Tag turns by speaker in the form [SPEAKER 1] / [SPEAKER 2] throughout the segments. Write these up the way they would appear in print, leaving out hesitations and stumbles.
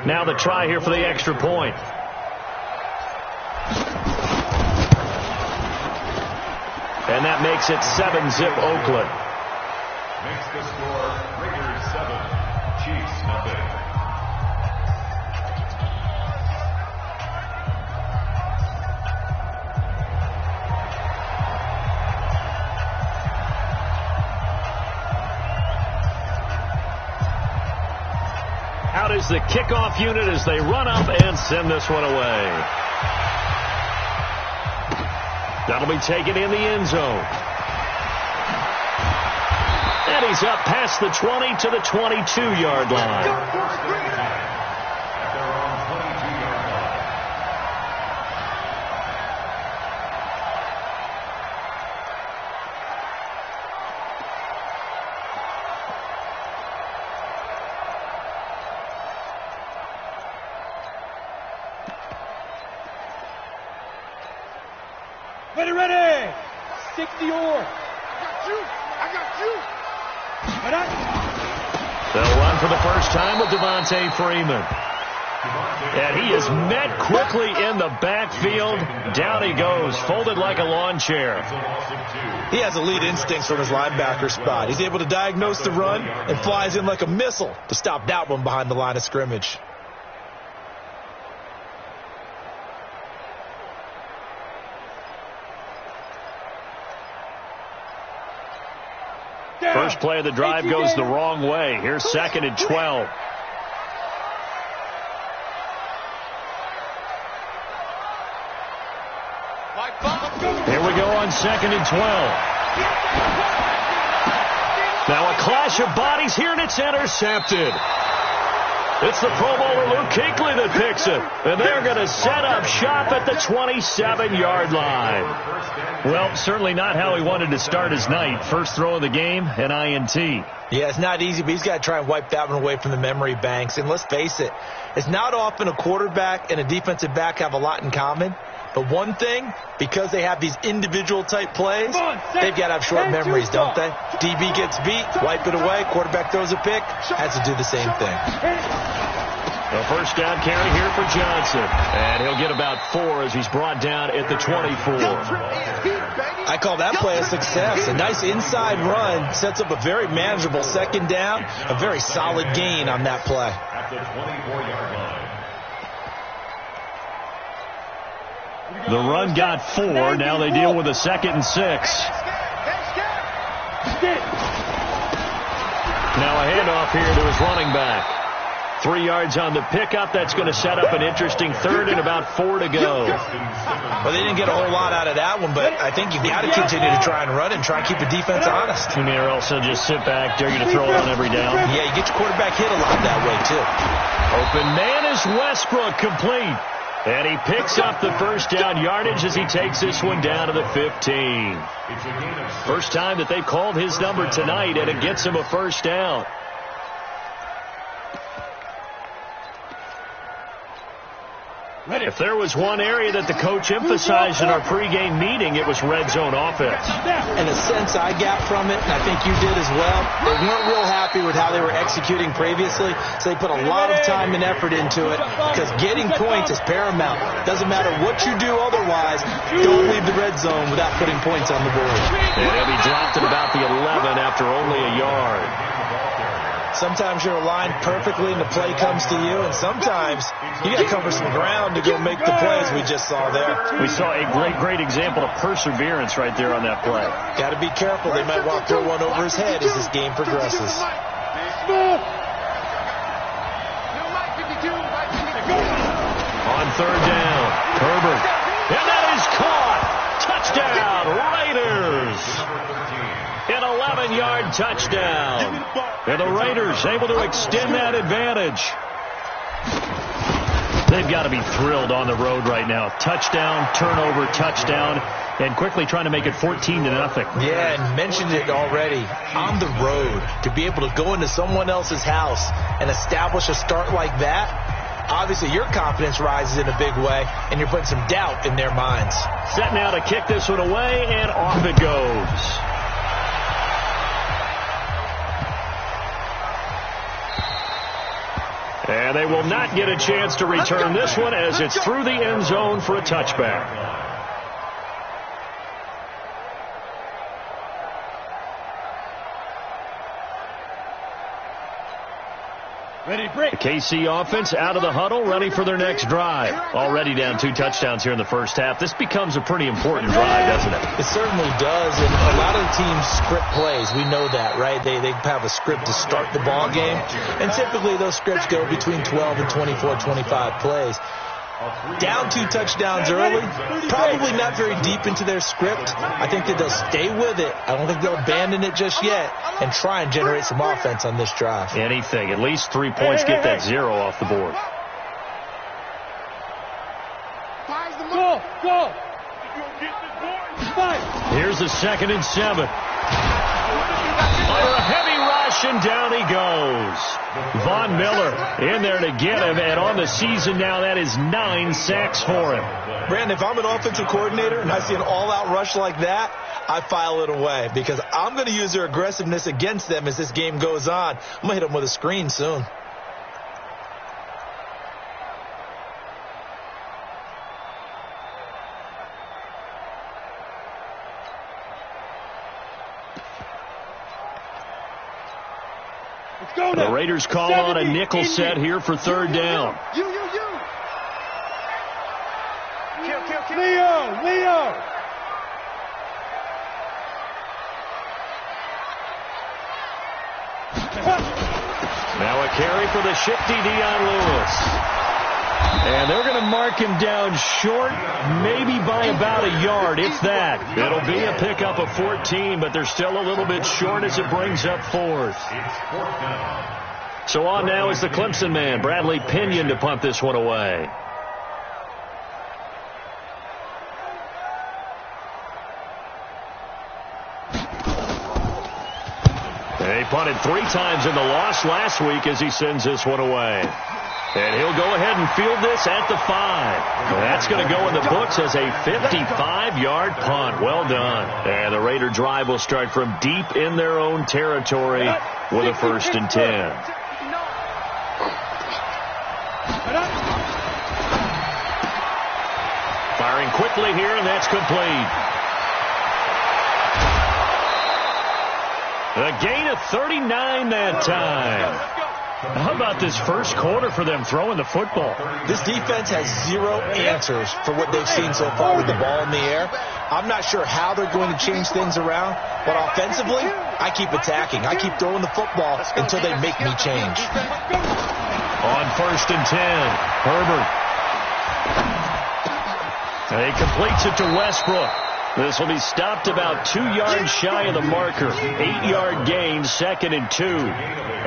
[SPEAKER 1] Now the try here for the extra point. And that makes it 7-zip Oakland.
[SPEAKER 2] Makes the score Raiders 7, Chiefs nothing.
[SPEAKER 1] Out is the kickoff unit as they run up and send this one away. That'll be taken in the end zone. And he's up past the 20 to the 22-yard line.
[SPEAKER 3] Ready. 60 or. I got you.
[SPEAKER 1] They'll run for the first time with Devontae Freeman. And he is met quickly in the backfield. Down he goes, folded like a lawn chair.
[SPEAKER 4] He has elite instincts from his linebacker spot. He's able to diagnose the run and flies in like a missile to stop that one behind the line of scrimmage.
[SPEAKER 1] First play of the drive goes the wrong way. Here's 2nd and 12. Here we go on 2nd and 12. Now a clash of bodies here, and it's intercepted. It's the Pro Bowler Luke Kuechly that picks it. And they're going to set up shop at the 27-yard line. Well, certainly not how he wanted to start his night. First throw of the game, an INT.
[SPEAKER 4] Yeah, it's not easy, but he's got to try and wipe that one away from the memory banks. And let's face it, it's not often a quarterback and a defensive back have a lot in common. But one thing, because they have these individual type plays, they've got to have short memories, don't they? DB gets beat, wipe it away, quarterback throws a pick, has to do the same thing.
[SPEAKER 1] A first down carry here for Johnson. And he'll get about 4 as he's brought down at the 24.
[SPEAKER 4] I call that play a success. A nice inside run sets up a very manageable second down, a very solid gain on that play.
[SPEAKER 2] At the 24-yard line.
[SPEAKER 1] The run got 4. Now they deal with a 2nd and 6. Now a handoff here to his running back. 3 yards on the pickup. That's going to set up an interesting 3rd and about 4 to go.
[SPEAKER 4] Well, they didn't get a whole lot out of that one, but I think you've got to continue to try and run and try and keep the defense honest.
[SPEAKER 1] You mean, or else they'll just sit back, dare you to throw it on every down?
[SPEAKER 4] Yeah, you get your quarterback hit a lot that way, too.
[SPEAKER 1] Open man is Westbrook, complete. And he picks up the first down yardage as he takes this one down to the 15. First time that they've called his number tonight, and it gets him a first down. If there was one area that the coach emphasized in our pregame meeting, it was red zone offense.
[SPEAKER 4] And a sense I got from it, and I think you did as well, they weren't real happy with how they were executing previously, so they put a lot of time and effort into it because getting points is paramount. Doesn't matter what you do otherwise, don't leave the red zone without putting points on the board.
[SPEAKER 1] And he'll be dropped at about the 11 after only a yard.
[SPEAKER 4] Sometimes you're aligned perfectly and the play comes to you, and sometimes you got to cover some ground to go make the plays we just saw there.
[SPEAKER 1] We saw a great example of perseverance right there on that play.
[SPEAKER 4] Got to be careful. They might want to throw one over his head as this game progresses.
[SPEAKER 1] On 3rd down, Herbert. And that is caught. Touchdown, Raiders. An 11-yard touchdown. And the Raiders able to extend that advantage. They've got to be thrilled on the road right now. Touchdown, turnover, touchdown, and quickly trying to make it 14-0.
[SPEAKER 4] Yeah, and mentioned it already. On the road, to be able to go into someone else's house and establish a start like that, obviously your confidence rises in a big way, and you're putting some doubt in their minds.
[SPEAKER 1] Set now to kick this one away, and off it goes. And they will not get a chance to return this one as it's through the end zone for a touchback.
[SPEAKER 3] Ready, break.
[SPEAKER 1] The KC offense out of the huddle, ready for their next drive. Already down 2 touchdowns here in the first half. This becomes a pretty important drive, doesn't it?
[SPEAKER 4] It certainly does, and a lot of the teams script plays. We know that, right? They have a script to start the ball game, and typically those scripts go between 12 and 24, 25 plays. Down 2 touchdowns early, probably not very deep into their script. I think that they'll stay with it. I don't think they'll abandon it just yet and try and generate some offense on this drive.
[SPEAKER 1] Anything. At least 3 points, get that 0 off the board.
[SPEAKER 3] Go.
[SPEAKER 1] Here's a 2nd and 7. Under a heavy rush, and down he goes. Von Miller in there to get him, and on the season now, that is 9 sacks for him.
[SPEAKER 4] Brandon, if I'm an offensive coordinator and I see an all-out rush like that, I file it away because I'm going to use their aggressiveness against them as this game goes on. I'm going to hit them with a screen soon.
[SPEAKER 1] The Raiders call on a nickel set here for 3rd down.
[SPEAKER 3] Leo.
[SPEAKER 1] Now a carry for the shifty Dion Lewis. And they're going to mark him down short, maybe by about a yard, if that. It'll be a pickup of 14, but they're still a little bit short as it brings up 4th. So on now is the Clemson man, Bradley Pinion, to punt this one away. They punted 3 times in the loss last week as he sends this one away. And he'll go ahead and field this at the 5. That's going to go in the books as a 55-yard punt. Well done. And the Raider drive will start from deep in their own territory with a 1st and 10. Firing quickly here, and that's complete. A gain of 39 that time. How about this first quarter for them throwing the football?
[SPEAKER 4] This defense has 0 answers for what they've seen so far with the ball in the air. I'm not sure how they're going to change things around, but offensively, I keep attacking. I keep throwing the football until they make me change.
[SPEAKER 1] On 1st and 10, Herbert. He completes it to Westbrook. This will be stopped about 2 yards shy of the marker. 8-yard gain, 2nd and 2.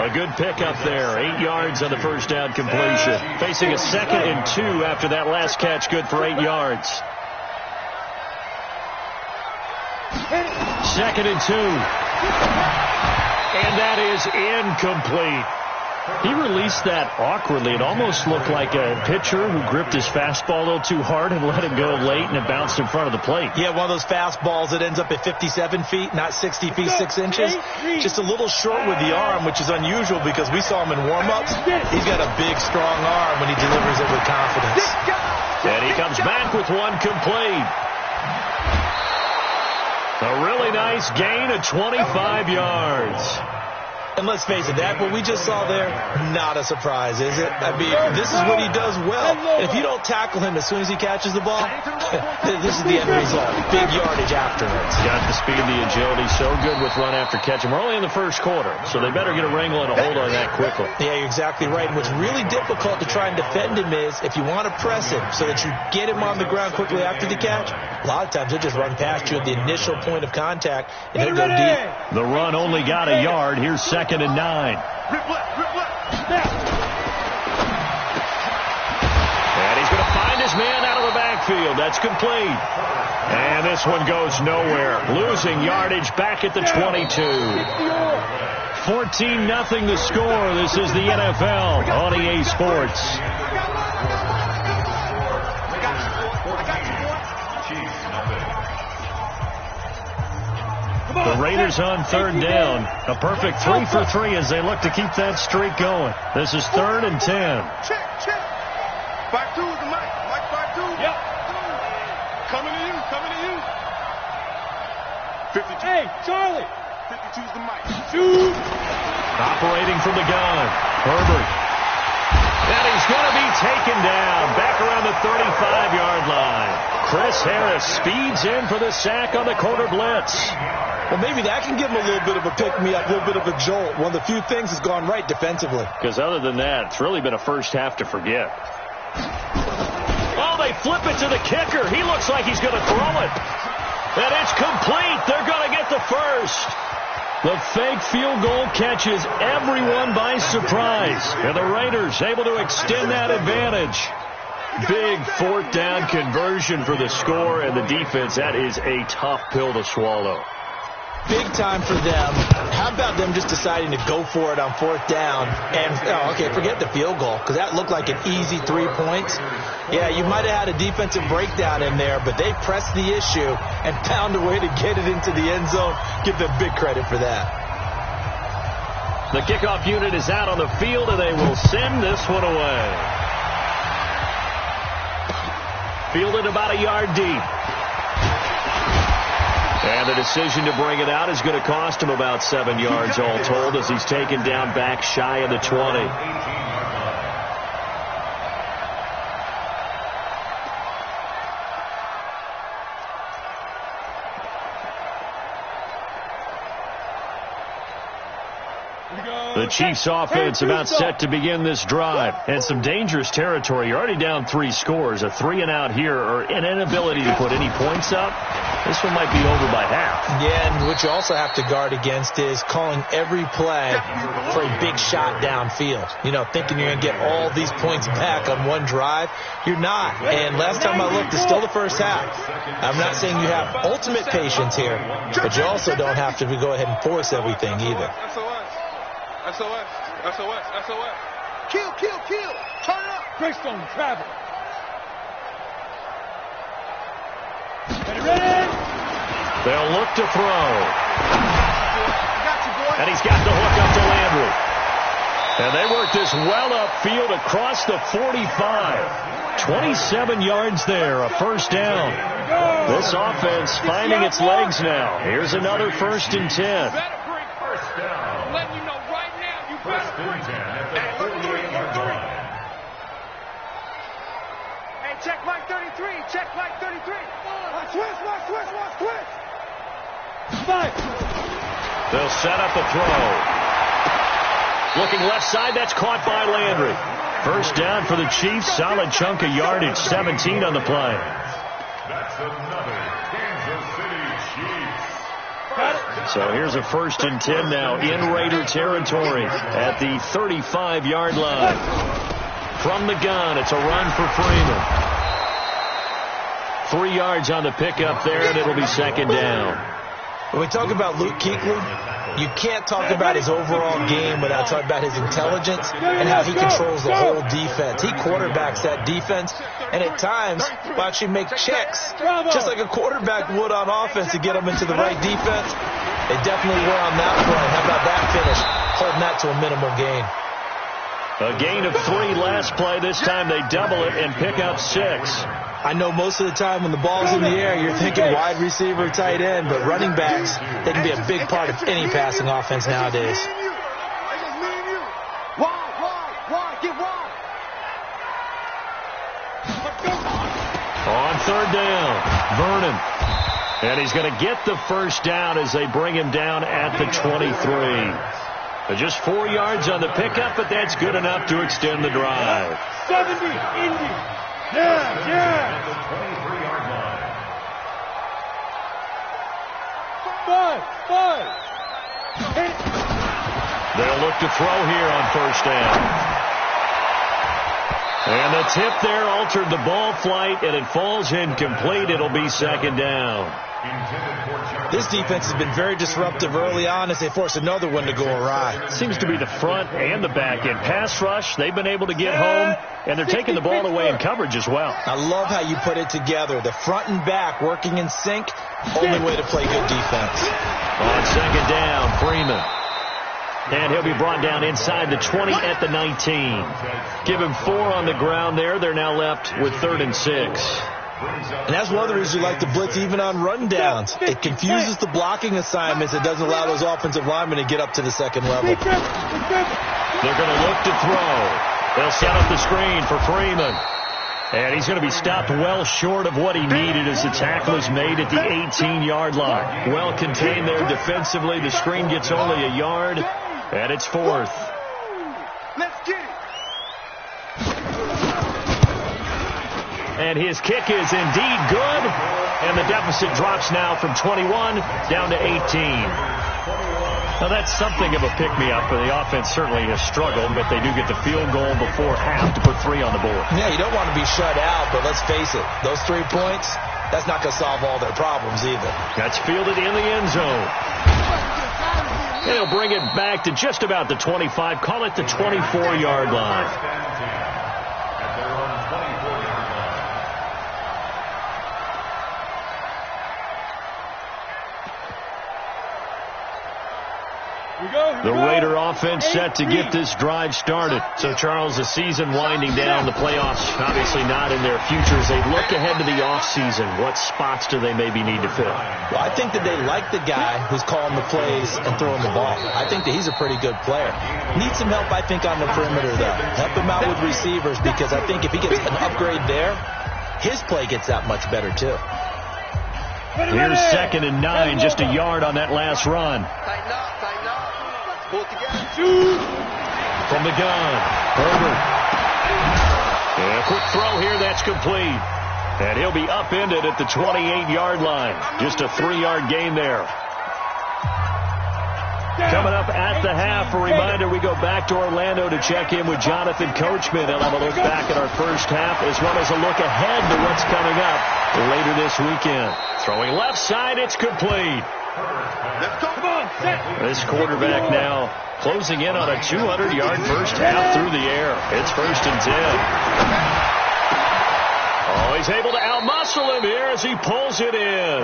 [SPEAKER 1] A good pickup there. 8 yards on the first down completion. Facing a 2nd and 2 after that last catch, good for 8 yards. 2nd and 2. And that is incomplete. He released that awkwardly. It almost looked like a pitcher who gripped his fastball a little too hard and let it go late, and it bounced in front of the plate.
[SPEAKER 4] Yeah, one of those fastballs that ends up at 57 feet, not 60 feet, 6 inches. Just a little short with the arm, which is unusual because we saw him in warm-ups. He's got a big, strong arm when he delivers it with confidence.
[SPEAKER 1] And he comes back with one complete. A really nice gain of 25 yards.
[SPEAKER 4] And let's face it, that what we just saw there, not a surprise, is it? I mean, this is what he does well. And if you don't tackle him as soon as he catches the ball, this is the end result. Big yardage afterwards.
[SPEAKER 1] Got the speed, the agility, so good with run after catch. And we're only in the first quarter, so they better get a wrangle and a hold on that quickly.
[SPEAKER 4] Yeah, you're exactly right. And what's really difficult to try and defend him is if you want to press him so that you get him on the ground quickly after the catch, a lot of times he'll just run past you at the initial point of contact, and he'll go deep.
[SPEAKER 1] The run only got a yard. Here's 2nd and 9. And he's going to find his man out of the backfield. That's complete. And this one goes nowhere. Losing yardage back at the 22. 14-0 the score. This is the NFL on EA Sports. The Raiders on third down. A perfect 3 for 3 as they look to keep that streak going. This is 3rd and 10.
[SPEAKER 3] Check. 5-2 is the mic. Mike 5-2. Yep. Coming to you. 52. Hey, Charlie. 52 is the mic. Shoot.
[SPEAKER 1] Operating from the gun. Herbert. And he's going to be taken down back around the 35-yard line. Chris Harris speeds in for the sack on the corner blitz.
[SPEAKER 4] Well, maybe that can give him a little bit of a pick-me-up, a little bit of a jolt. One of the few things that's gone right defensively.
[SPEAKER 1] Because other than that, it's really been a first half to forget. Oh, they flip it to the kicker. He looks like he's going to throw it. And it's complete. They're going to get the first. The fake field goal catches everyone by surprise. And the Raiders able to extend that advantage. Big 4th down conversion for the score, and the defense, that is a tough pill to swallow.
[SPEAKER 4] Big time for them. How about them just deciding to go for it on 4th down? And, forget the field goal, because that looked like an easy 3 points. Yeah, you might have had a defensive breakdown in there, but they pressed the issue and found a way to get it into the end zone. Give them big credit for that.
[SPEAKER 1] The kickoff unit is out on the field, and they will send this one away. Fielded about a yard deep. And the decision to bring it out is going to cost him about 7 yards all told as he's taken down back shy of the 20. The Chiefs offense about set to begin this drive. And some dangerous territory. You're already down 3 scores. A 3-and-out here or an inability to put any points up. This one might be over by half.
[SPEAKER 4] Yeah, and what you also have to guard against is calling every play for a big shot downfield. You know, thinking you're going to get all these points back on one drive. You're not. And last time I looked, it's still the first half. I'm not saying you have ultimate patience here, but you also don't have to go ahead and force everything either.
[SPEAKER 3] SOS. Kill. Turn it up. Greystone, travel. Ready?
[SPEAKER 1] They'll look to throw. And he's got the hook up to Landry. And they work this well upfield across the 45. 27 yards there, a first down. This offense finding its legs now. Here's another 1st and 10.
[SPEAKER 3] Check Mike 33. Switch.
[SPEAKER 1] They'll set up a throw. Looking left side, that's caught by Landry. First down for the Chiefs. Solid chunk of yardage, 17 on the play.
[SPEAKER 2] That's another Kansas City Chiefs.
[SPEAKER 1] So here's a 1st and 10 now in Raider territory at the 35-yard line. From the gun, it's a run for Freeman. 3 yards on the pickup there, and it'll be 2nd down.
[SPEAKER 4] When we talk about Luke Kuechly, you can't talk about his overall game without talking about his intelligence and how he controls the whole defense. He quarterbacks that defense, and at times will actually make checks, just like a quarterback would on offense to get them into the right defense. They definitely were on that play. How about that finish? Holding that to a minimal gain.
[SPEAKER 1] A gain of 3 last play. This time they double it and pick up 6.
[SPEAKER 4] I know most of the time when the ball's in the air, you're thinking wide receiver, tight end, but running backs, they can be a big part of any passing offense nowadays.
[SPEAKER 1] On 3rd down, Vernon. And he's going to get the first down as they bring him down at the 23. Just 4 yards on the pickup, but that's good enough to extend the drive.
[SPEAKER 3] 70, Indy. Yeah. 5.
[SPEAKER 1] They'll look to throw here on 1st down. And the tip there altered the ball flight, and it falls incomplete. It'll be 2nd down.
[SPEAKER 4] This defense has been very disruptive early on as they force another one to go awry.
[SPEAKER 1] Seems to be the front and the back end. Pass rush, they've been able to get home, and they're taking the ball away in coverage as well.
[SPEAKER 4] I love how you put it together. The front and back working in sync, only way to play good defense.
[SPEAKER 1] On second down, Freeman. And he'll be brought down inside the 20 at the 19. Give him 4 on the ground there. They're now left with 3rd and 6.
[SPEAKER 4] And that's one of the reasons you like to blitz even on rundowns. It confuses the blocking assignments. It doesn't allow those offensive linemen to get up to the second level.
[SPEAKER 1] They're going to look to throw. They'll set up the screen for Freeman. And he's going to be stopped well short of what he needed as the tackle is made at the 18-yard line. Well contained there defensively. The screen gets only a yard, and it's 4th.
[SPEAKER 3] Let's get it.
[SPEAKER 1] And his kick is indeed good. And the deficit drops now from 21 down to 18. Now, that's something of a pick-me-up. The offense certainly has struggled, but they do get the field goal before half to put 3 on the board.
[SPEAKER 4] Yeah, you don't want to be shut out, but let's face it, those 3 points, that's not going to solve all their problems either.
[SPEAKER 1] That's fielded in the end zone. They'll bring it back to just about the 25. Call it the 24-yard line. The Raider offense set to get this drive started. So, Charles, the season winding down, the playoffs obviously not in their futures. They look ahead to the offseason. What spots do they maybe need to fill?
[SPEAKER 4] Well, I think that they like the guy who's calling the plays and throwing the ball. I think that he's a pretty good player. Needs some help, I think, on the perimeter, though. Help him out with receivers because I think if he gets an upgrade there, his play gets that much better, too.
[SPEAKER 1] Here's 2nd and 9, just a yard on that last run.
[SPEAKER 3] Tighten up, tighten up. Pull it together.
[SPEAKER 1] From the gun, Herbert. And a quick throw here, that's complete. And he'll be upended at the 28-yard line. Just a 3-yard gain there. Coming up at the half, a reminder, we go back to Orlando to check in with Jonathan Coachman. He'll have a look back at our first half as well as a look ahead to what's coming up later this weekend. Throwing left side, it's complete. This quarterback now closing in on a 200-yard first half through the air. It's 1st and 10. Oh, he's able to outmuscle him here as he pulls it in.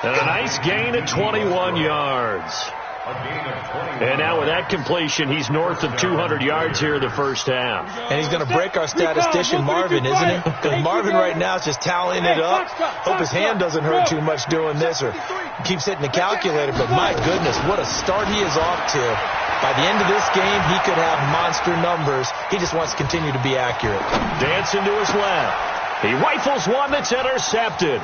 [SPEAKER 1] And a nice gain at 21 yards. And now with that completion, he's north of 200 yards here in the first half.
[SPEAKER 4] And he's going to break our statistician, Marvin, isn't he? Because Marvin right now is just tallying it up. Hope his hand doesn't hurt too much doing this or keeps hitting the calculator. But my goodness, what a start he is off to. By the end of this game, he could have monster numbers. He just wants to continue to be accurate.
[SPEAKER 1] Dancing to his left. He rifles one that's intercepted.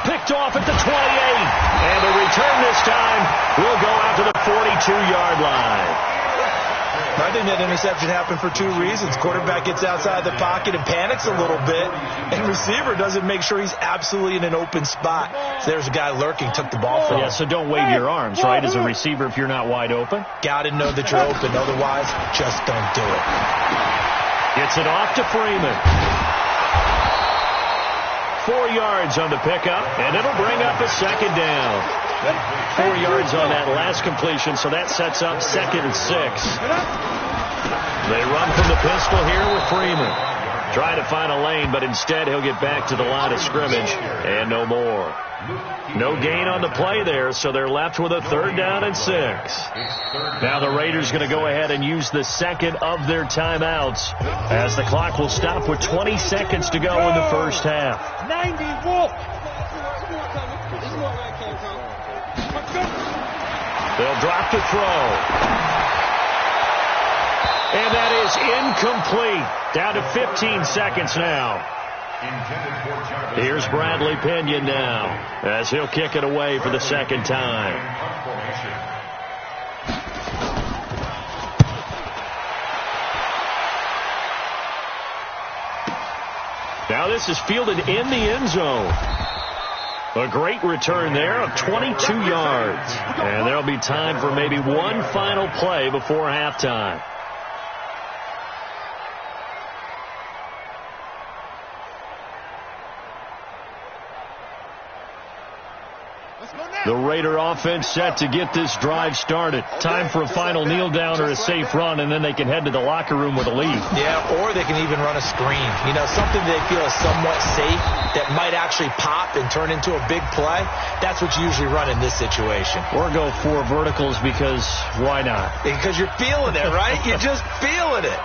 [SPEAKER 1] Picked off at the 28. And the return this time will go out to the 42-yard line.
[SPEAKER 4] I think that interception happened for 2 reasons. Quarterback gets outside the pocket and panics a little bit, and receiver doesn't make sure he's absolutely in an open spot. So there's a guy lurking, took the ball from him.
[SPEAKER 1] Yeah, so don't wave your arms, right, as a receiver if you're not wide open.
[SPEAKER 4] Got to know that you're open. Otherwise, just don't do it.
[SPEAKER 1] Gets it off to Freeman. 4 yards on the pickup, and it'll bring up a 2nd down. 4 yards on that last completion, so that sets up 2nd and 6. They run from the pistol here with Freeman. Try to find a lane, but instead he'll get back to the line of scrimmage, and no more. No gain on the play there, so they're left with a 3rd down and 6. Now the Raiders going to go ahead and use the 2nd of their timeouts as the clock will stop with 20 seconds to go in the first half.
[SPEAKER 3] 90 Wolf.
[SPEAKER 1] They'll drop to throw. And that is incomplete. Down to 15 seconds now. Here's Bradley Pinion now as he'll kick it away for the 2nd time. Now this is fielded in the end zone. A great return there of 22 yards. And there'll be time for maybe one final play before halftime. The Raider offense set to get this drive started. Time for a final kneel down or a safe run, and then they can head to the locker room with a lead.
[SPEAKER 4] Yeah, or they can even run a screen. You know, something they feel is somewhat safe that might actually pop and turn into a big play. That's what you usually run in this situation.
[SPEAKER 1] Or go 4 verticals because why not?
[SPEAKER 4] Because you're feeling it, right? You're just feeling it.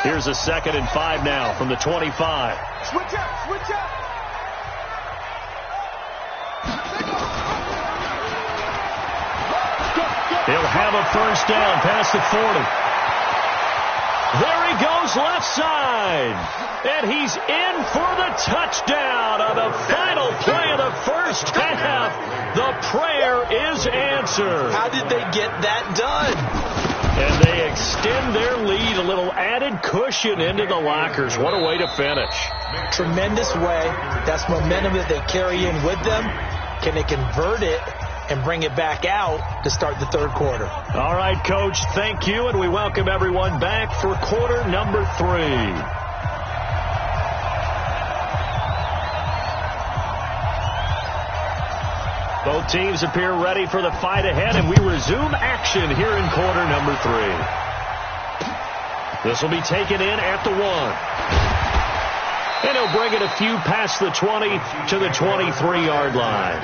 [SPEAKER 1] Here's a 2nd and 5 now from the 25.
[SPEAKER 3] Switch up, switch up.
[SPEAKER 1] He'll have a first down past the 40. There he goes left side. And he's in for the touchdown on the final play of the first half. The prayer is answered.
[SPEAKER 4] How did they get that done?
[SPEAKER 1] And they extend their lead, a little added cushion into the lockers. What a way to finish.
[SPEAKER 4] Tremendous way. That's momentum that they carry in with them. Can they convert it and bring it back out to start the third quarter?
[SPEAKER 1] All right, Coach, thank you, and we welcome everyone back for quarter number 3. Both teams appear ready for the fight ahead, and we resume action here in quarter number 3. This will be taken in at the 1. And he'll bring it a few past the 20 to the 23-yard line.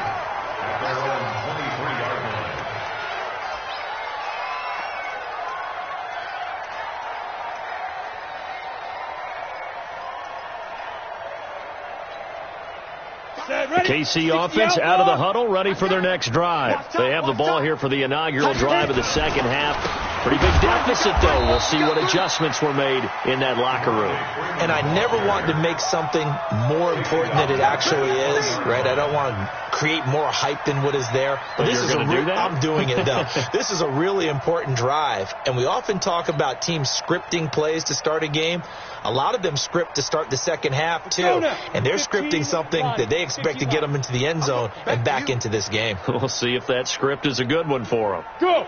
[SPEAKER 1] The KC offense out of the huddle, ready for their next drive. They have the ball here for the inaugural drive of the second half. Pretty big deficit, though. We'll see what adjustments were made in that locker room.
[SPEAKER 4] And I never want to make something more important than it actually is, right? I don't want to create more hype than what is there. But this is I'm doing it, though. This is a really important drive. And we often talk about teams scripting plays to start a game. A lot of them script to start the second half, too. And they're scripting something that they expect to get them into the end zone and back into this game.
[SPEAKER 1] We'll see if that script is a good one for them.
[SPEAKER 3] Go!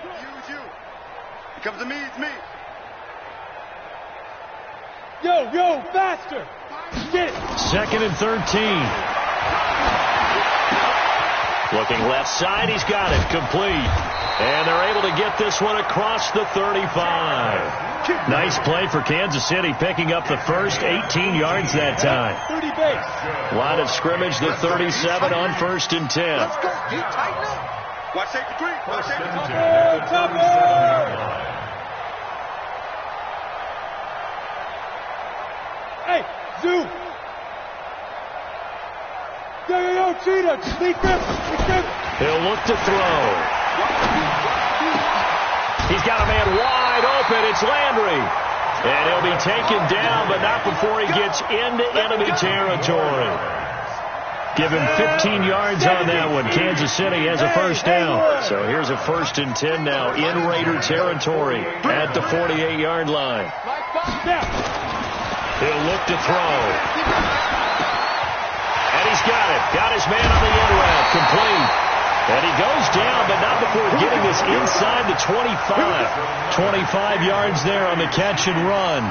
[SPEAKER 3] Comes to me, it's me.
[SPEAKER 5] Yo, faster! Get it!
[SPEAKER 1] 2nd and 13. Looking left side, he's got it, complete. And they're able to get this one across the 35. Nice play for Kansas City, picking up the first 18 yards that time.
[SPEAKER 5] 30 base.
[SPEAKER 1] Line of scrimmage, the 37 on 1st and 10.
[SPEAKER 3] Let's go. You tighten up. Watch safety 3. Watch safety 3.
[SPEAKER 5] Hey, Zoo. Yo, Cheetah. Sneak them.
[SPEAKER 1] He'll look to throw. He's got a man wide open. It's Landry. And he'll be taken down, but not before he gets into enemy territory. Give him 15 yards on that one. Kansas City has a first down. So here's a 1st and 10 now in Raider territory at the 48-yard line. He'll look to throw. And he's got it. Got his man on the end route. Complete. And he goes down, but not before getting this inside the 25. 25 yards there on the catch and run.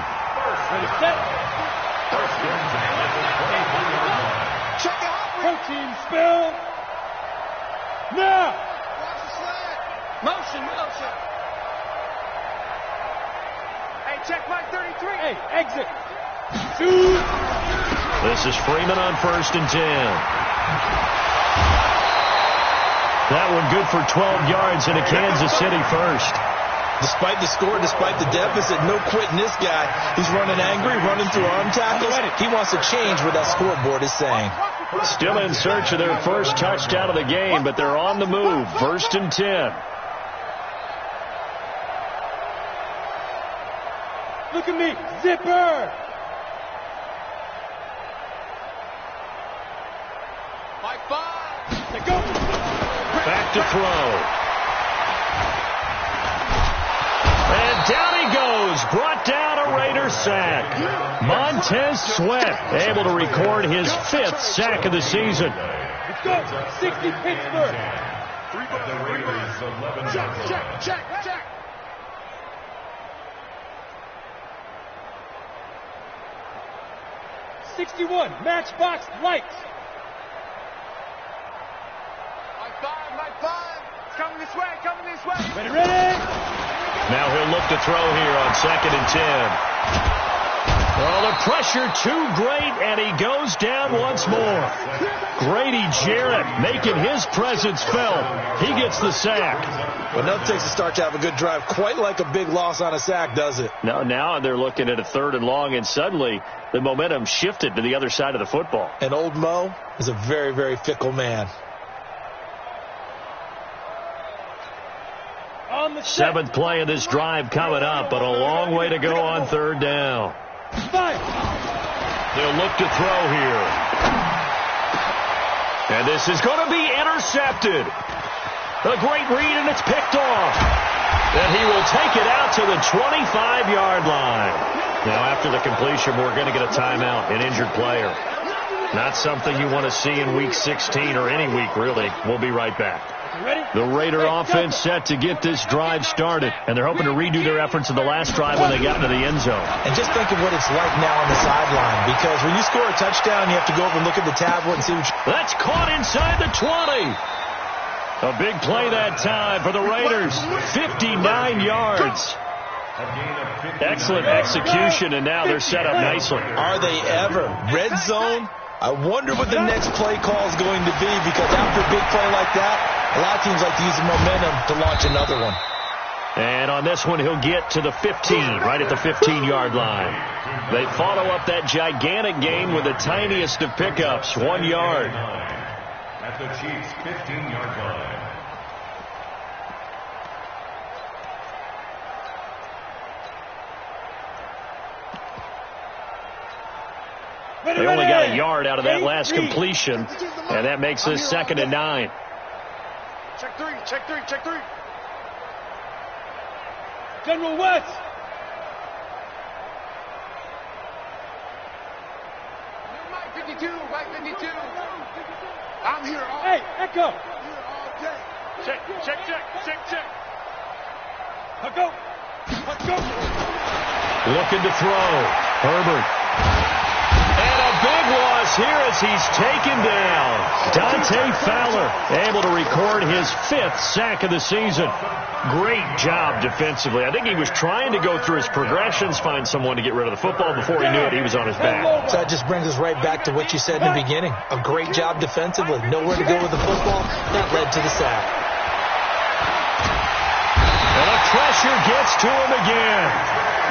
[SPEAKER 5] Protein spill. Now.
[SPEAKER 3] Motion. Hey, check my 33.
[SPEAKER 5] Hey, exit. Shoot.
[SPEAKER 1] This is Freeman on 1st and 10. That one good for 12 yards and a Kansas City first.
[SPEAKER 4] Despite the score, despite the deficit, no quitting this guy. He's running angry, running through arm tackles. He wants to change what that scoreboard is saying.
[SPEAKER 1] Still in search of their first touchdown of the game, but they're on the move. 1st and 10.
[SPEAKER 5] Look at me. Zipper.
[SPEAKER 3] Mike 5.
[SPEAKER 5] They go.
[SPEAKER 1] Back to throw. And down he goes. Brought down a Raider sack. Montez Sweat able to record his 5th sack of the season.
[SPEAKER 5] Let's go. 60 Pittsburgh.
[SPEAKER 3] Check.
[SPEAKER 5] 61, matchbox lights.
[SPEAKER 3] Mike 5. It's coming this way,
[SPEAKER 5] Ready?
[SPEAKER 1] Now he'll look to throw here on 2nd and 10. Well, the pressure too great, and he goes down once more. Grady Jarrett making his presence felt. He gets the sack.
[SPEAKER 4] Well, nothing takes a start to have a good drive quite like a big loss on a sack, does it?
[SPEAKER 1] Now they're looking at a 3rd and long, and suddenly the momentum shifted to the other side of the football.
[SPEAKER 4] And old Mo is a very, very fickle man.
[SPEAKER 5] On the
[SPEAKER 1] 7th play of this drive coming up, but a long way to go on 3rd down.
[SPEAKER 5] 5.
[SPEAKER 1] They'll look to throw here. And this is going to be intercepted. A great read, and it's picked off. And he will take it out to the 25-yard line. Now, after the completion, we're going to get a timeout, an injured player. Not something you want to see in Week 16 or any week, really. We'll be right back. The Raider offense set to get this drive started, and they're hoping to redo their efforts in the last drive when they got into the end zone.
[SPEAKER 4] And just think of what it's like now on the sideline, because when you score a touchdown, you have to go over and look at the tablet and see what
[SPEAKER 1] That's caught inside the 20. A big play that time for the Raiders. 59 yards. Excellent execution, and now they're set up nicely.
[SPEAKER 4] Are they ever? Red zone? I wonder what the next play call is going to be, because after a big play like that, a lot of teams like to use the momentum to launch another one.
[SPEAKER 1] And on this one, he'll get to the 15, right at the 15-yard line. They follow up that gigantic gain with the tiniest of pickups, 1 yard.
[SPEAKER 2] At the Chiefs' 15-yard line.
[SPEAKER 1] They only got a yard out of that last completion, and that makes this 2nd and 9.
[SPEAKER 3] Check three.
[SPEAKER 5] General West.
[SPEAKER 3] Mike 52. I'm here all
[SPEAKER 5] Hey, Echo.
[SPEAKER 3] day. Check.
[SPEAKER 5] Echo.
[SPEAKER 1] Looking to throw. Herbert. And a big loss here as he's taken down. Dante Fowler able to record his 5th sack of the season. Great job defensively. I think he was trying to go through his progressions, find someone to get rid of the football. Before he knew it, he was on his back.
[SPEAKER 4] So that just brings us right back to what you said in the beginning. A great job defensively. Nowhere to go with the football. That led to the sack.
[SPEAKER 1] And the pressure gets to him again.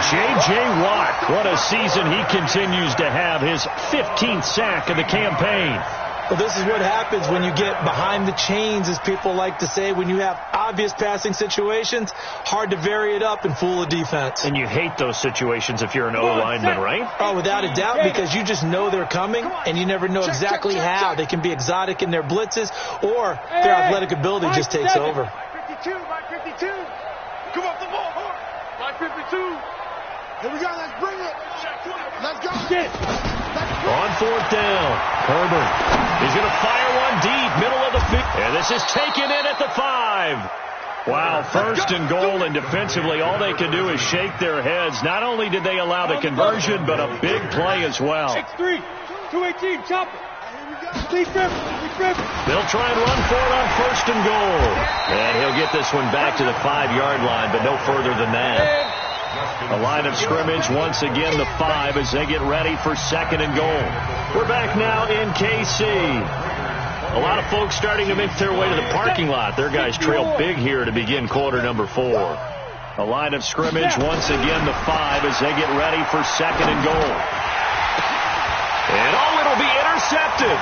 [SPEAKER 1] J.J. Watt, what a season he continues to have. His 15th sack of the campaign.
[SPEAKER 4] Well, this is what happens when you get behind the chains, as people like to say. When you have obvious passing situations, hard to vary it up and fool a defense.
[SPEAKER 1] And you hate those situations if you're an O-lineman, right?
[SPEAKER 4] Oh, without a doubt, because you just know they're coming, and you never know exactly how. They can be exotic in their blitzes, or their athletic ability just takes over.
[SPEAKER 3] Mike 52. Come off the ball. Mike 52. Here we go. Let's bring it. Let's go.
[SPEAKER 1] On 4th down, Herbert is going to fire one deep, middle of the field. And this is taken in at the 5. Wow, 1st and goal, and defensively all they can do is shake their heads. Not only did they allow the conversion, but a big play as well.
[SPEAKER 5] 6-3, 218, chop it. Lee Griffin.
[SPEAKER 1] They'll try and run for it on 1st and goal. And he'll get this one back to the 5-yard line, but no further than that. A line of scrimmage, once again the 5 as they get ready for 2nd and goal. We're back now in KC. A lot of folks starting to make their way to the parking lot. Their guys trail big here to begin quarter number 4. A line of scrimmage, once again the 5 as they get ready for 2nd and goal. And it'll be intercepted.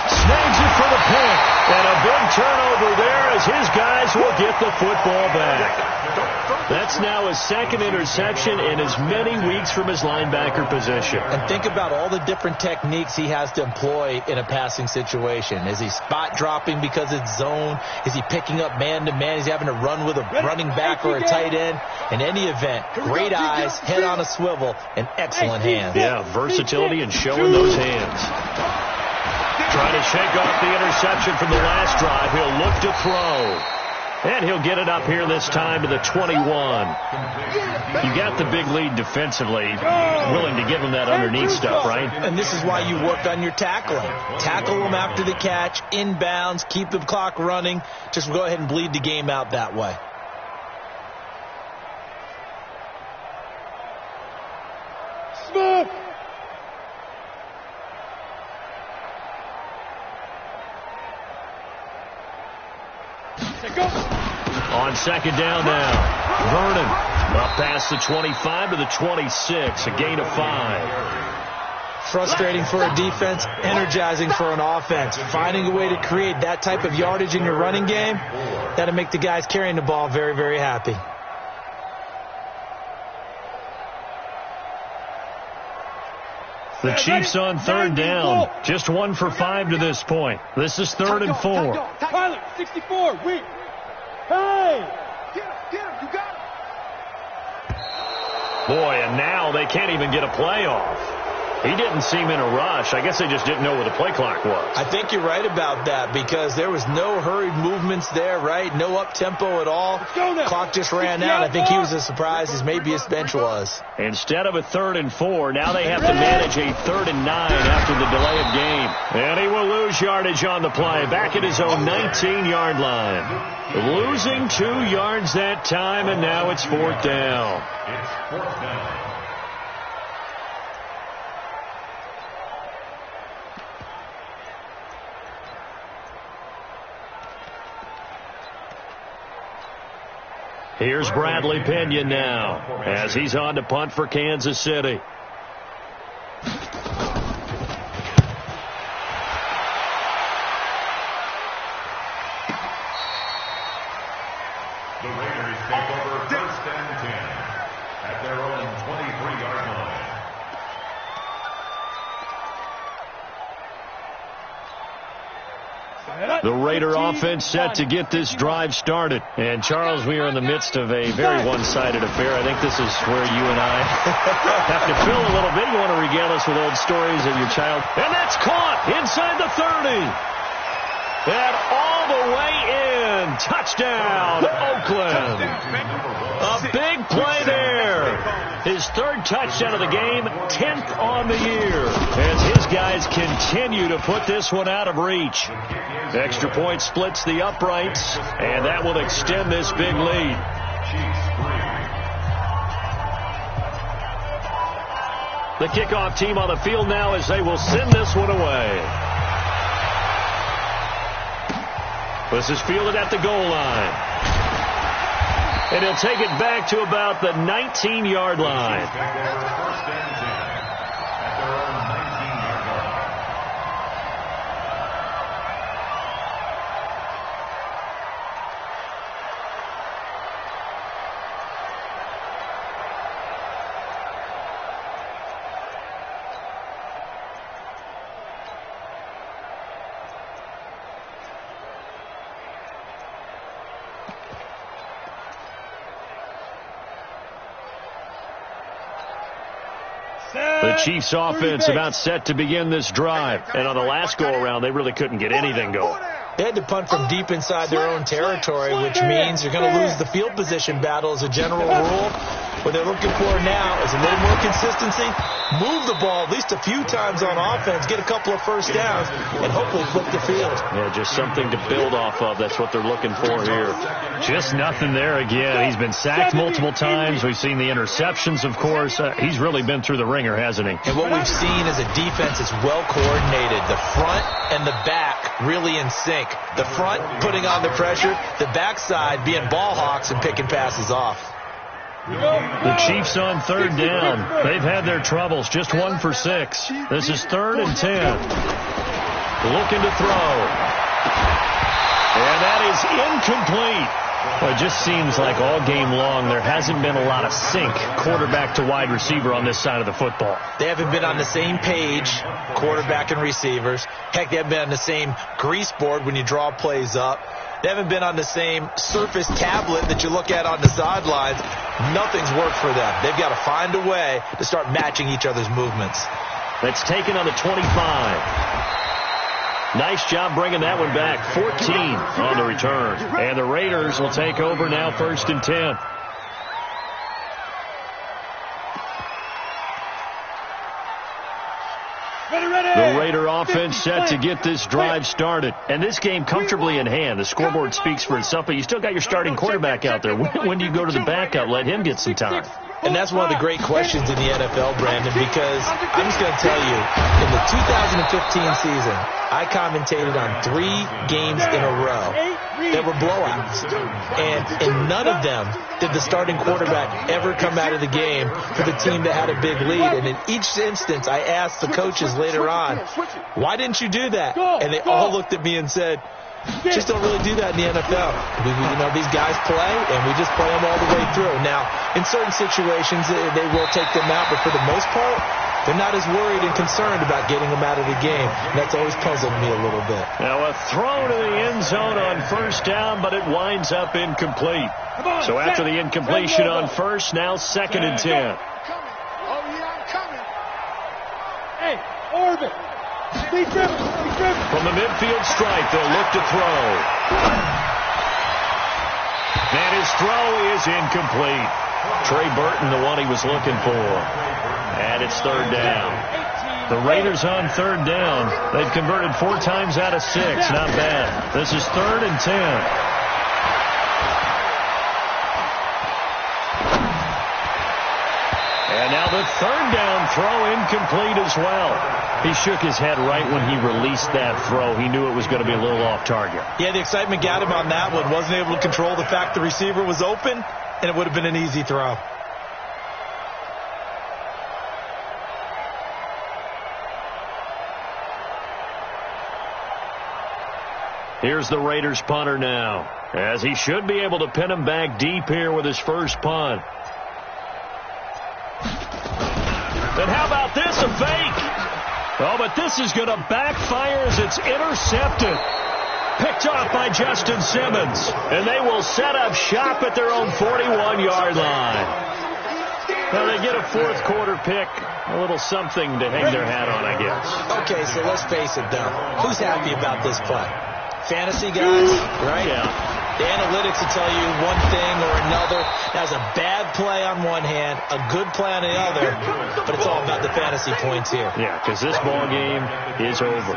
[SPEAKER 1] Snags it for the pick. And a big turnover there as his guys will get the football back. That's now his 2nd interception in as many weeks from his linebacker position.
[SPEAKER 4] And think about all the different techniques he has to employ in a passing situation. Is he spot dropping because it's zone? Is he picking up man-to-man? Is he having to run with a running back or a tight end? In any event, great eyes, head on a swivel, and excellent hands.
[SPEAKER 1] Yeah, versatility and showing those hands. Trying to shake off the interception from the last drive. He'll look to throw. And he'll get it up here this time to the 21. You got the big lead defensively, willing to give him that underneath stuff, right?
[SPEAKER 4] And this is why you work on your tackling. Tackle them after the catch, inbounds, keep the clock running. Just go ahead and bleed the game out that way.
[SPEAKER 5] Smith!
[SPEAKER 1] On second down now, Vernon up past the 25 to the 26, a gain of 5.
[SPEAKER 4] Frustrating for a defense, energizing for an offense. Finding a way to create that type of yardage in your running game, that'll make the guys carrying the ball very, very happy.
[SPEAKER 1] The Chiefs on third down, just 1 for 5 to this point. This is 3rd and 4.
[SPEAKER 5] Tyler, 64, wait. Hey!
[SPEAKER 3] Get him, you got him.
[SPEAKER 1] Boy, and now they can't even get a play off. He didn't seem in a rush. I guess they just didn't know where the play clock was.
[SPEAKER 4] I think you're right about that because there was no hurried movements there, right? No up-tempo at all. Clock just ran out. I think he was as surprised as maybe his bench was.
[SPEAKER 1] Instead of a 3rd and 4, now they have to manage a 3rd and 9 after the delay of game. And he will lose yardage on the play, back at his own 19-yard line. Losing 2 yards that time, and now it's 4th down.
[SPEAKER 2] It's 4th down.
[SPEAKER 1] Here's Bradley Pena now as he's on to punt for Kansas City.
[SPEAKER 2] The Raiders take over 1st and 10 at their own 23-yard line.
[SPEAKER 1] The Raider offense set to get this drive started. And, Charles, we are in the midst of a very one-sided affair. I think this is where you and I have to fill a little bit. You want to regale us with old stories of your child. And that's caught inside the 30. And all the way in. Touchdown, Oakland. A big play there. His 3rd touchdown of the game, 10th on the year, as his guys continue to put this one out of reach. Extra point splits the uprights, and that will extend this big lead. The kickoff team on the field now as they will send this one away. This is fielded at the goal line. And he'll take it back to about the 19-yard line. The Chiefs offense about set to begin this drive. And on the last go-around, they really couldn't get anything going.
[SPEAKER 4] They had to punt from deep inside their own territory, which means you're going to lose the field position battle as a general rule. What they're looking for now is a little more consistency, move the ball at least a few times on offense, get a couple of first downs, and hopefully flip the field.
[SPEAKER 1] Yeah, just something to build off of. That's what they're looking for here. Just nothing there again. He's been sacked multiple times. We've seen the interceptions, of course. He's really been through the ringer, hasn't he?
[SPEAKER 4] And what we've seen is a defense that's well coordinated. The front and the back really in sync. The front putting on the pressure, the backside being ball hawks and picking passes off.
[SPEAKER 1] The Chiefs on 3rd down. They've had their troubles. Just 1 for 6. This is 3rd and 10. Looking to throw. And that is incomplete. Well, it just seems like all game long there hasn't been a lot of sync quarterback to wide receiver on this side of the football.
[SPEAKER 4] They haven't been on the same page, quarterback and receivers. Heck, they haven't been on the same grease board when you draw plays up. They haven't been on the same surface tablet that you look at on the sidelines. Nothing's worked for them. They've got to find a way to start matching each other's movements.
[SPEAKER 1] That's taken on the 25. Nice job bringing that one back. 14 on the return. And the Raiders will take over now, 1st and 10. The Raider offense set to get this drive started. And this game comfortably in hand. The scoreboard speaks for itself, but you still got your starting quarterback out there. When do you go to the backup? Let him get some time.
[SPEAKER 4] And that's one of the great questions in the NFL, Brandon, because I'm just going to tell you, in the 2015 season, I commentated on 3 games in a row that were blowouts. And in none of them did the starting quarterback ever come out of the game for the team that had a big lead. And in each instance, I asked the coaches later on, why didn't you do that? And they all looked at me and said, just don't really do that in the NFL. These guys play, and we just play them all the way through. Now, in certain situations, they will take them out, but for the most part, they're not as worried and concerned about getting them out of the game. And that's always puzzled me a little bit.
[SPEAKER 1] Now, a throw to the end zone on 1st down, but it winds up incomplete. So after the incompletion on 1st, now 2nd and 10.
[SPEAKER 3] Oh, yeah, I'm coming.
[SPEAKER 5] Hey, Orbit.
[SPEAKER 1] From the midfield stripe, they'll look to throw. And his throw is incomplete. Trey Burton, the one he was looking for. And it's 3rd down. The Raiders on 3rd down. They've converted 4 times out of 6. Not bad. This is 3rd and 10. And now the 3rd down throw incomplete as well. He shook his head right when he released that throw. He knew it was going to be a little off target.
[SPEAKER 4] Yeah, the excitement got him on that one. Wasn't able to control the fact the receiver was open, and it would have been an easy throw.
[SPEAKER 1] Here's the Raiders punter now, as he should be able to pin him back deep here with his first punt. And how about this, a fake? Oh, but this is going to backfire as it's intercepted. Picked off by Justin Simmons. And they will set up shop at their own 41-yard line. Well, they get a 4th quarter pick. A little something to hang their hat on, I guess.
[SPEAKER 4] Okay, so let's face it, though. Who's happy about this play? Fantasy guys, right?
[SPEAKER 1] Yeah.
[SPEAKER 4] The analytics will tell you one thing or another. That's a bad play on one hand, a good play on the other, but it's all about the fantasy points here.
[SPEAKER 1] Yeah, because this ball game is over.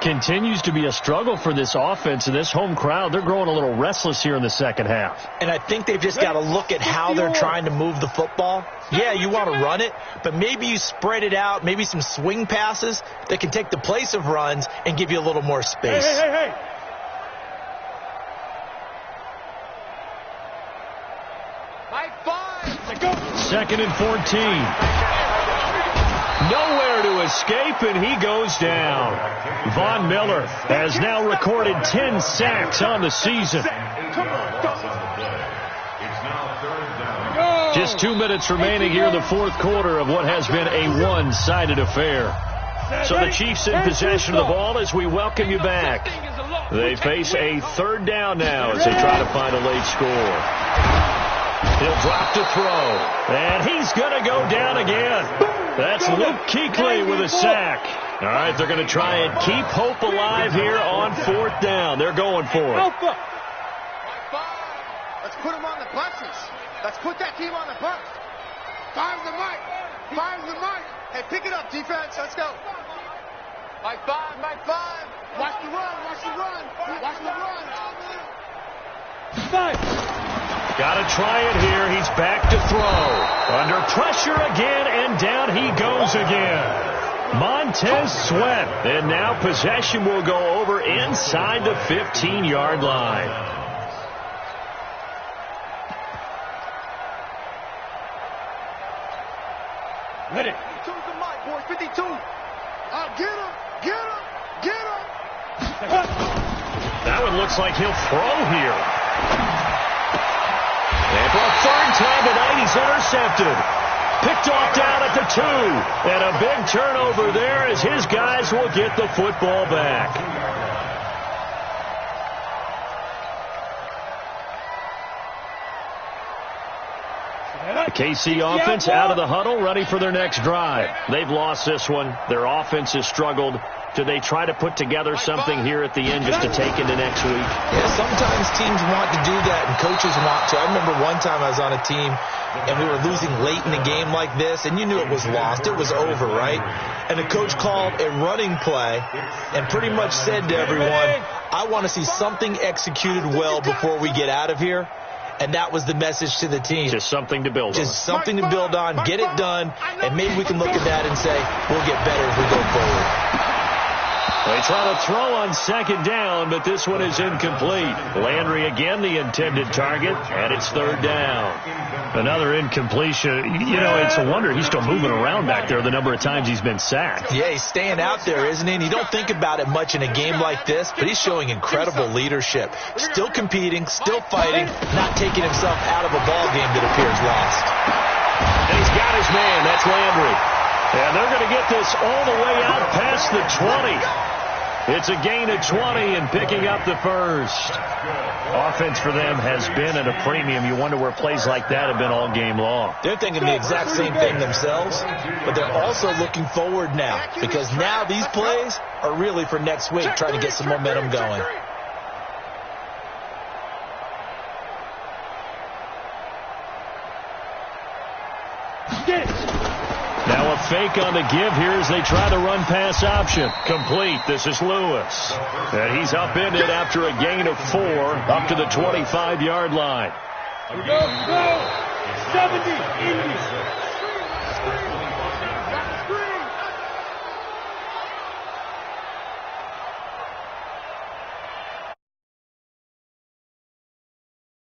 [SPEAKER 1] Continues to be a struggle for this offense and this home crowd. They're growing a little restless here in the second half.
[SPEAKER 4] And I think they've just got to look at how they're trying to move the football. Yeah, you want to run it, but maybe you spread it out, maybe some swing passes that can take the place of runs and give you a little more space.
[SPEAKER 5] Hey.
[SPEAKER 1] Second and 14. Nowhere to escape, and he goes down. Von Miller has now recorded 10 sacks on the season. Just 2 minutes remaining here in the 4th quarter of what has been a one-sided affair. So the Chiefs in possession of the ball as we welcome you back. They face a 3rd down now as they try to find a late score. He'll drop to throw, and he's going to go down again. That's Luke Kuechly with a sack. All right, they're going to try and keep hope alive here on 4th down. They're going for it.
[SPEAKER 3] Let's put him on the buses. Let's put that team on the bus. Fire's the mic. Fire's the mic. Hey, pick it up, defense. Let's go. Mike 5, Mike 5. Watch the run, watch the run. Watch the run.
[SPEAKER 5] 5.
[SPEAKER 1] Got to try it here. He's back to throw. Under pressure again, and down he goes again. Montez Sweat. And now possession will go over inside the 15-yard line.
[SPEAKER 5] Ready.
[SPEAKER 3] 52's the mic, boys. 52. Get him. Get him. Get him.
[SPEAKER 1] That one looks like he'll throw here. And for a 3rd time tonight, he's intercepted. Picked off down at the 2. And a big turnover there as his guys will get the football back. The KC offense out of the huddle, ready for their next drive. They've lost this one. Their offense has struggled. Do they try to put together something here at the end just to take into next week?
[SPEAKER 4] Yeah, sometimes teams want to do that and coaches want to. I remember one time I was on a team and we were losing late in the game like this, and you knew it was lost. It was over, right? And the coach called a running play and pretty much said to everyone, I want to see something executed well before we get out of here. And that was the message to the team.
[SPEAKER 1] Just something to build on.
[SPEAKER 4] Just something to build on, get it done, and maybe we can look at that and say, we'll get better as we go forward.
[SPEAKER 1] They try to throw on second down, but this one is incomplete. Landry again, the intended target, and it's third down. Another incompletion. You know, it's a wonder he's still moving around back there the number of times he's been sacked.
[SPEAKER 4] Yeah, he's staying out there, isn't he? And you don't think about it much in a game like this, but he's showing incredible leadership. Still competing, still fighting, not taking himself out of a ball game that appears lost.
[SPEAKER 1] And he's got his man. That's Landry. And they're going to get this all the way out past the 20. It's a gain of 20 and picking up the first. Offense for them has been at a premium. You wonder where plays like that have been all game long.
[SPEAKER 4] They're thinking the exact same thing themselves, but they're also looking forward now because now these plays are really for next week, trying to get some momentum going.
[SPEAKER 1] Now a fake on the give here as they try the run pass option. Complete. This is Lewis. And he's upended after a gain of 4 up to the 25-yard line.
[SPEAKER 5] Go, 70, 80.